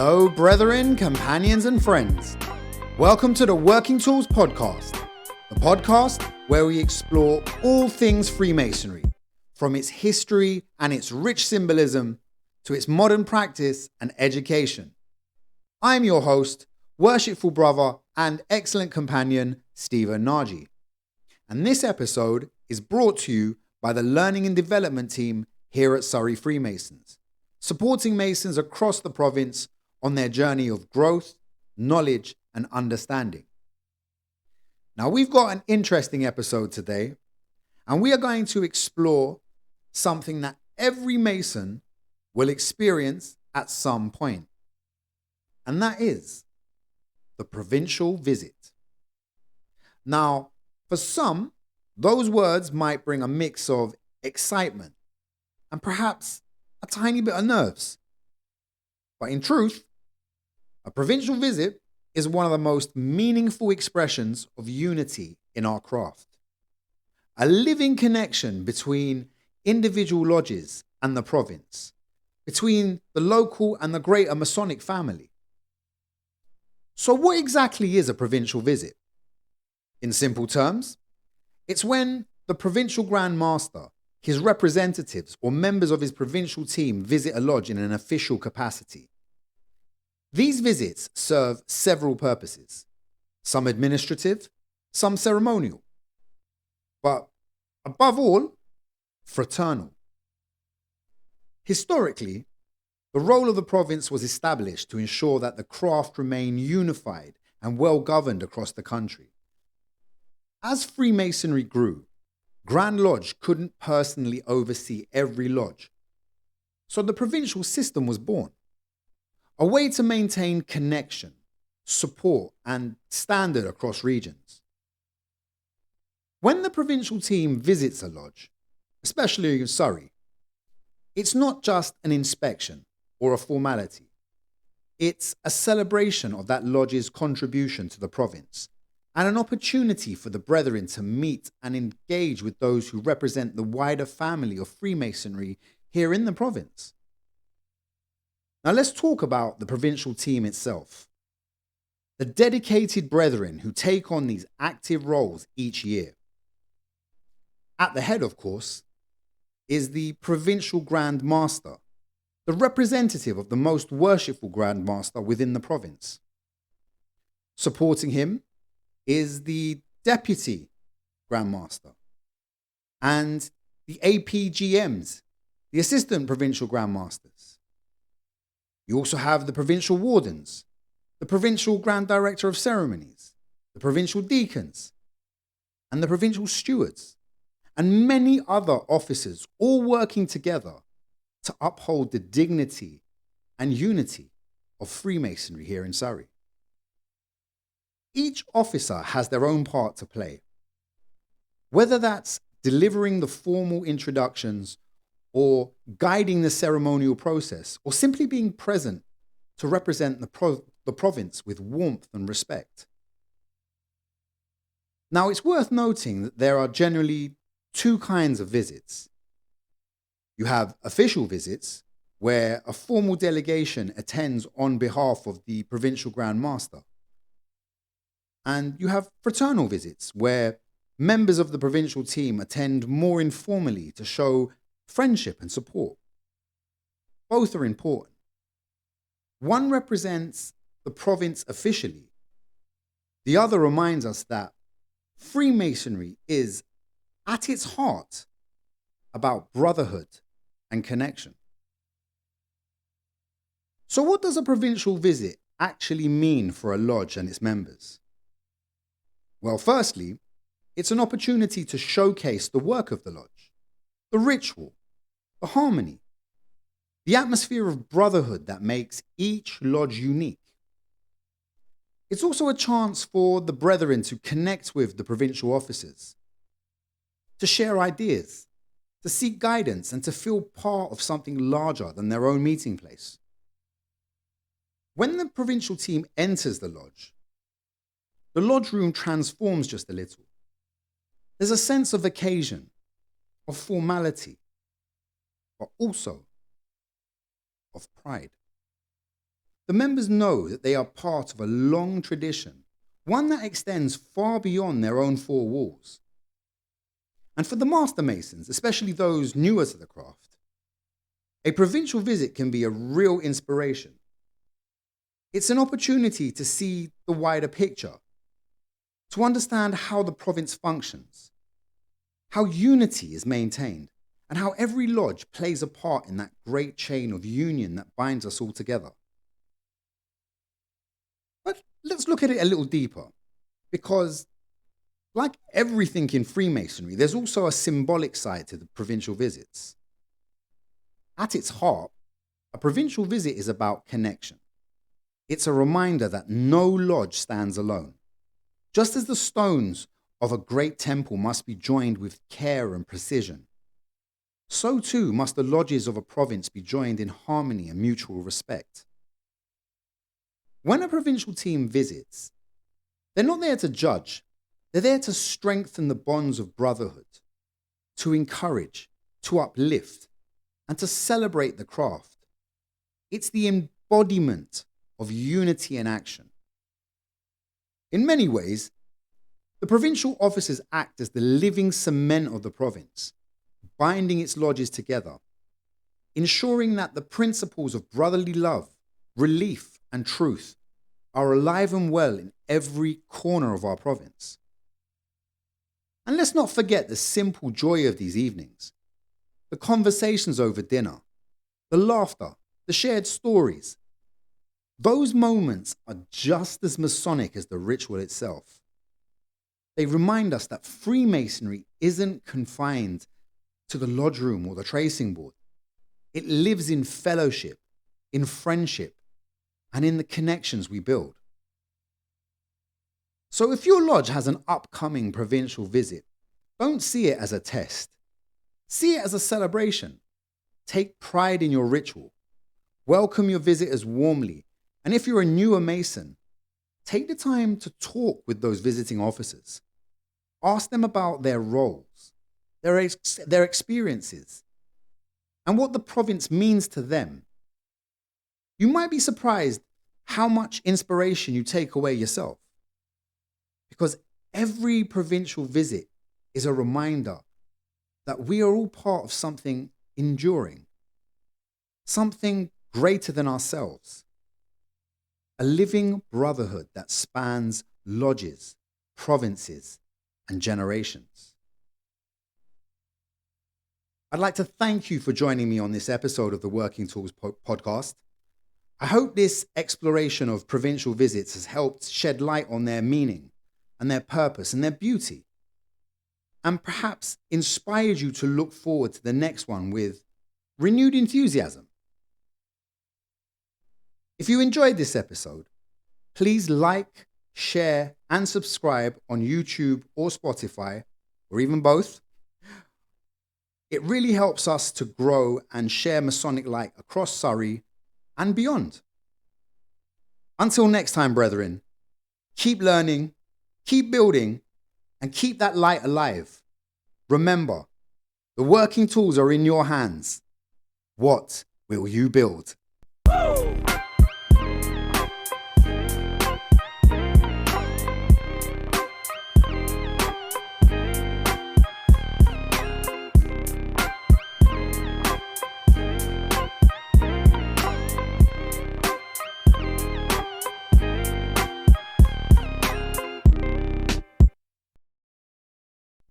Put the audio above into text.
Hello, brethren, companions, and friends. Welcome to the Working Tools Podcast, the podcast where we explore all things Freemasonry, from its history and its rich symbolism to its modern practice and education. I'm your host, worshipful brother, and excellent companion, Stephen Nagy. And this episode is brought to you by the Learning and Development team here at Surrey Freemasons, supporting Masons across the province on their journey of growth, knowledge, and understanding. Now, we've got an interesting episode today, and we are going to explore something that every Mason will experience at some point, and that is the provincial visit. Now, for some, those words might bring a mix of excitement and perhaps a tiny bit of nerves. But in truth, a provincial visit is one of the most meaningful expressions of unity in our craft. A living connection between individual lodges and the province, between the local and the greater Masonic family. So what exactly is a provincial visit? In simple terms, it's when the provincial Grand Master, his representatives or members of his provincial team visit a lodge in an official capacity. These visits serve several purposes, some administrative, some ceremonial, but above all, fraternal. Historically, the role of the province was established to ensure that the craft remained unified and well governed across the country. As Freemasonry grew, Grand Lodge couldn't personally oversee every lodge, so the provincial system was born. A way to maintain connection, support, and standard across regions. When the provincial team visits a lodge, especially in Surrey, it's not just an inspection or a formality. It's a celebration of that lodge's contribution to the province and an opportunity for the brethren to meet and engage with those who represent the wider family of Freemasonry here in the province. Now let's talk about the provincial team itself. The dedicated brethren who take on these active roles each year. At the head, of course, is the Provincial Grand Master, the representative of the most worshipful Grand Master within the province. Supporting him is the Deputy Grand Master and the APGMs, the Assistant Provincial Grand Masters. You also have the Provincial Wardens, the Provincial Grand Director of Ceremonies, the Provincial Deacons, and the Provincial Stewards, and many other officers all working together to uphold the dignity and unity of Freemasonry here in Surrey. Each officer has their own part to play, whether that's delivering the formal introductions or guiding the ceremonial process, or simply being present to represent the province with warmth and respect. Now, it's worth noting that there are generally two kinds of visits. You have official visits, where a formal delegation attends on behalf of the Provincial Grand Master. And you have fraternal visits, where members of the provincial team attend more informally to show friendship and support. Both are important. One represents the province officially. The other reminds us that Freemasonry is, at its heart, about brotherhood and connection. So what does a provincial visit actually mean for a lodge and its members? Well, firstly, it's an opportunity to showcase the work of the lodge, the ritual, the harmony, the atmosphere of brotherhood that makes each lodge unique. It's also a chance for the brethren to connect with the provincial officers, to share ideas, to seek guidance, and to feel part of something larger than their own meeting place. When the provincial team enters the lodge room transforms just a little. There's a sense of occasion, of formality, but also of pride. the members know that they are part of a long tradition, one that extends far beyond their own four walls. And for the Master Masons, especially those newer to the craft, a provincial visit can be a real inspiration. It's an opportunity to see the wider picture, to understand how the province functions, how unity is maintained, and how every lodge plays a part in that great chain of union that binds us all together. But let's look at it a little deeper, because like everything in Freemasonry, there's also a symbolic side to the provincial visits. At its heart, a provincial visit is about connection. It's a reminder that no lodge stands alone. Just as the stones of a great temple must be joined with care and precision, so too must the lodges of a province be joined in harmony and mutual respect. When a provincial team visits, they're not there to judge. They're there to strengthen the bonds of brotherhood, to encourage, to uplift, and to celebrate the craft. It's the embodiment of unity in action. In many ways, the provincial officers act as the living cement of the province, binding its lodges together, ensuring that the principles of brotherly love, relief, and truth are alive and well in every corner of our province. And let's not forget the simple joy of these evenings, the conversations over dinner, the laughter, the shared stories. Those moments are just as Masonic as the ritual itself. They remind us that Freemasonry isn't confined to the lodge room or the tracing board. It lives in fellowship, in friendship, and in the connections we build. So if your lodge has an upcoming provincial visit, don't see it as a test. See it as a celebration. Take pride in your ritual. Welcome your visitors warmly. And if you're a newer Mason, take the time to talk with those visiting officers. Ask them about their roles, their experiences, and what the province means to them. You might be surprised how much inspiration you take away yourself, because every provincial visit is a reminder that we are all part of something enduring, something greater than ourselves, a living brotherhood that spans lodges, provinces, and generations. I'd like to thank you for joining me on this episode of the Working Tools podcast. I hope this exploration of provincial visits has helped shed light on their meaning and their purpose and their beauty, and perhaps inspired you to look forward to the next one with renewed enthusiasm. If you enjoyed this episode, please like, share, and subscribe on YouTube or Spotify, or even both. It really helps us to grow and share Masonic light across Surrey and beyond. Until next time, brethren, keep learning, keep building, and keep that light alive. Remember, the working tools are in your hands. What will you build?